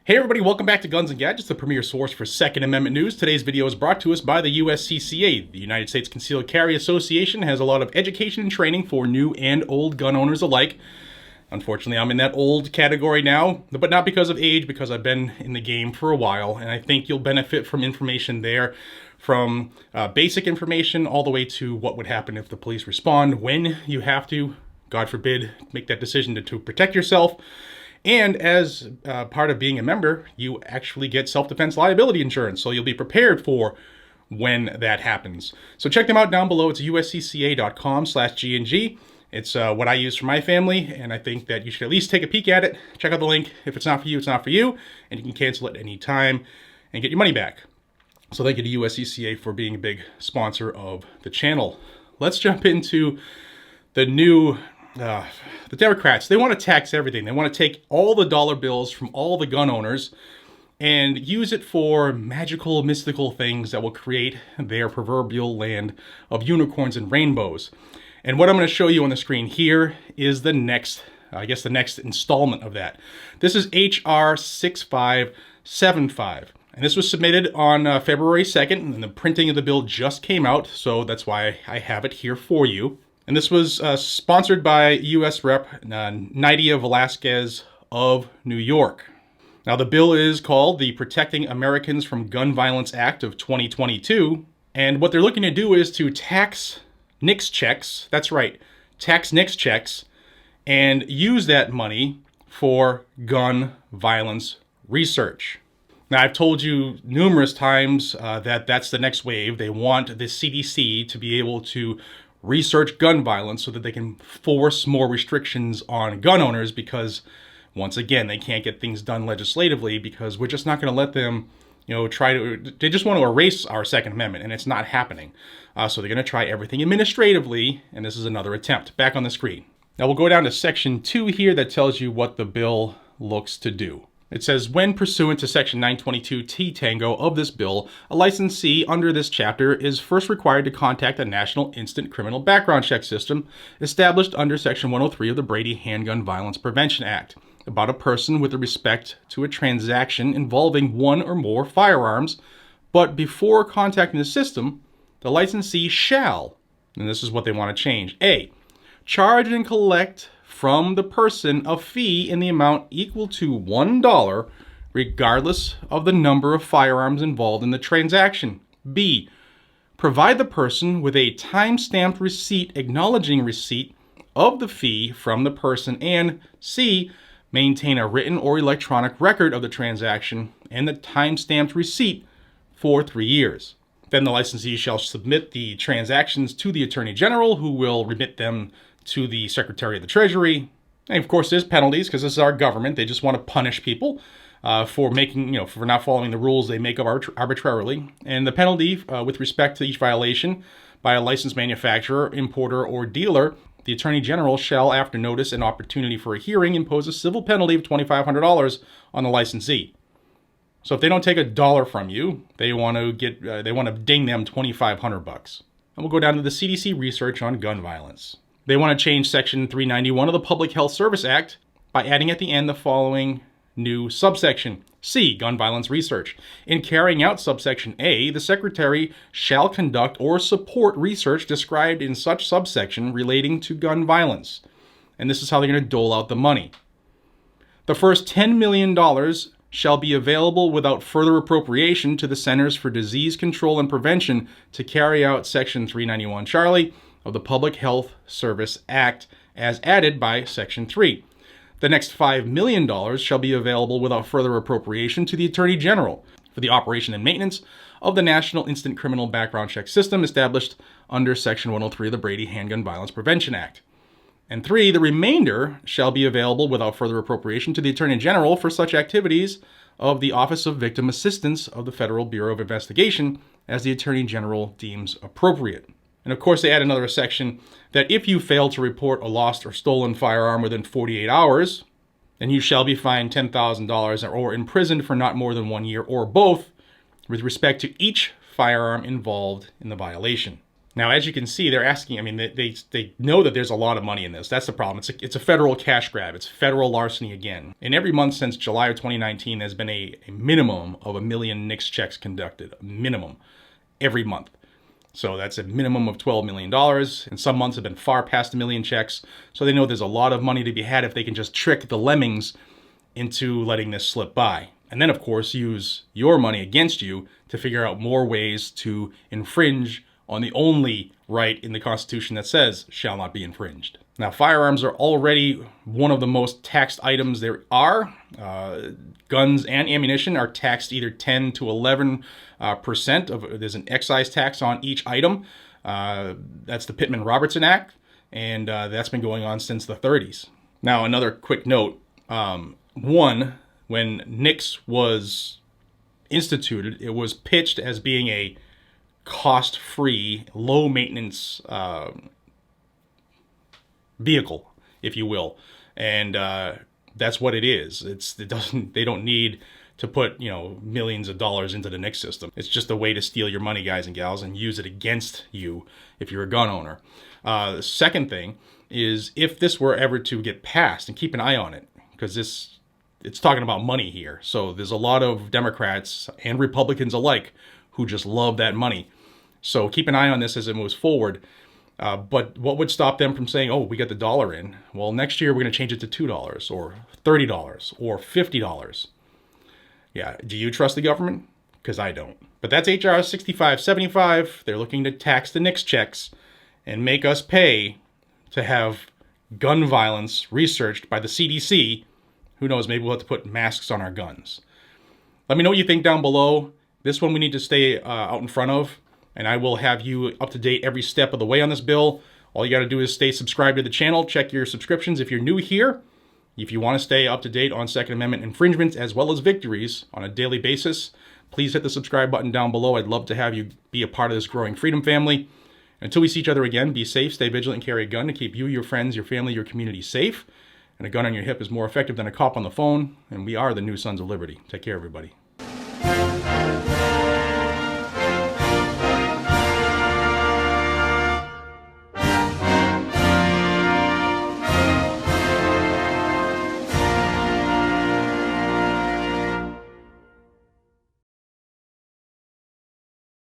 Hey everybody, welcome back to Guns and Gadgets, the premier source for Second Amendment news. Today's video is brought to us by the USCCA. The United States Concealed Carry Association has a lot of education and training for new and old gun owners alike. Unfortunately, I'm in that old category now, but not because of age, because I've been in the game for a while, and I think you'll benefit from information there, from basic information all the way to what would happen if the police respond when you have to, God forbid, make that decision to protect yourself. And as part of being a member, you actually get self-defense liability insurance, so you'll be prepared for when that happens. So check them out down below. It's uscca.com/GNG. It's what I use for my family, and I think that you should at least take a peek at it. Check out the link. If it's not for you, it's not for you, and you can cancel it any time and get your money back. So thank you to USCCA for being a big sponsor of the channel. Let's jump into the new... the Democrats, they want to tax everything. They want to take all the dollar bills from all the gun owners and use it for magical, mystical things that will create their proverbial land of unicorns and rainbows. And what I'm going to show you on the screen here is the next, the next installment of that. This is HR 6575. And this was submitted on February 2nd, and the printing of the bill just came out, so that's why I have it here for you. And this was sponsored by U.S. Rep. Nydia Velasquez of New York. Now, the bill is called the Protecting Americans from Gun Violence Act of 2022. And what they're looking to do is to tax NICS checks, that's right, tax NICS checks, and use that money for gun violence research. Now, I've told you numerous times that that's the next wave. They want the CDC to be able to research gun violence so that they can force more restrictions on gun owners, because once again, they can't get things done legislatively because we're just not going to let them, they just want to erase our Second Amendment, and it's not happening. So they're going to try everything administratively, and this is another attempt. Back on the screen. Now we'll go down to section 2 here that tells you what the bill looks to do. It says, when pursuant to section 922 Tango of this bill, a licensee under this chapter is first required to contact the National Instant Criminal Background Check System established under section 103 of the Brady Handgun Violence Prevention Act about a person with respect to a transaction involving one or more firearms. But before contacting the system, the licensee shall, and this is what they want to change, A, charge and collect from the person a fee in the amount equal to $1, regardless of the number of firearms involved in the transaction. B, provide the person with a time-stamped receipt acknowledging receipt of the fee from the person. And C, maintain a written or electronic record of the transaction and the time-stamped receipt for 3 years. Then the licensee shall submit the transactions to the Attorney General, who will remit them to the Secretary of the Treasury. And of course, there's penalties, because this is our government. They just want to punish people for for not following the rules they make up arbitrarily. And the penalty with respect to each violation by a licensed manufacturer, importer, or dealer, the Attorney General shall, after notice and opportunity for a hearing, impose a civil penalty of $2,500 on the licensee. So if they don't take $1 from you, they want to ding them $2,500. And we'll go down to the CDC research on gun violence. They want to change Section 391 of the Public Health Service Act by adding at the end the following new subsection. C, gun violence research. In carrying out subsection A, the Secretary shall conduct or support research described in such subsection relating to gun violence. And this is how they're going to dole out the money. The first $10 million shall be available without further appropriation to the Centers for Disease Control and Prevention to carry out Section 391 Charlie of the Public Health Service Act as added by Section 3. The next $5 million shall be available without further appropriation to the Attorney General for the operation and maintenance of the National Instant Criminal Background Check System established under Section 103 of the Brady Handgun Violence Prevention Act. And 3, the remainder shall be available without further appropriation to the Attorney General for such activities of the Office of Victim Assistance of the Federal Bureau of Investigation as the Attorney General deems appropriate. And of course, they add another section that if you fail to report a lost or stolen firearm within 48 hours, then you shall be fined $10,000 or imprisoned for not more than 1 year or both with respect to each firearm involved in the violation. Now, as you can see, they're asking, I mean, they know that there's a lot of money in this. That's the problem. It's a federal cash grab. It's federal larceny again. And every month since July of 2019, there's been a minimum of 1 million NICS checks conducted. A minimum. Every month. So that's a minimum of $12 million. And some months have been far past 1 million checks. So they know there's a lot of money to be had if they can just trick the lemmings into letting this slip by. And then, of course, use your money against you to figure out more ways to infringe on the only right in the Constitution that says shall not be infringed. Now, firearms are already one of the most taxed items there are. Guns and ammunition are taxed either 10 to 11%. There's an excise tax on each item. That's the Pittman-Robertson Act, and that's been going on since the 30s. Now, another quick note. When NICS was instituted, it was pitched as being a cost-free, low-maintenance vehicle, if you will, and that's what it is. They don't need to put millions of dollars into the NICS system. It's just a way to steal your money, guys and gals, and use it against you if you're a gun owner. The second thing is, if this were ever to get passed, and keep an eye on it, because it's talking about money here. So there's a lot of Democrats and Republicans alike who just love that money. So keep an eye on this as it moves forward. But what would stop them from saying, oh, we got the dollar in? Well, next year we're going to change it to $2 or $30 or $50. Yeah, do you trust the government? Because I don't. But that's HR 6575. They're looking to tax the NICS checks and make us pay to have gun violence researched by the CDC. Who knows, maybe we'll have to put masks on our guns. Let me know what you think down below. This one we need to stay out in front of, and I will have you up to date every step of the way on this bill. All you got to do is stay subscribed to the channel, check your subscriptions if you're new here. If you want to stay up to date on Second Amendment infringements as well as victories on a daily basis, please hit the subscribe button down below. I'd love to have you be a part of this growing freedom family. Until we see each other again, be safe, stay vigilant, and carry a gun to keep you, your friends, your family, your community safe. And a gun on your hip is more effective than a cop on the phone. And we are the new Sons of Liberty. Take care, everybody.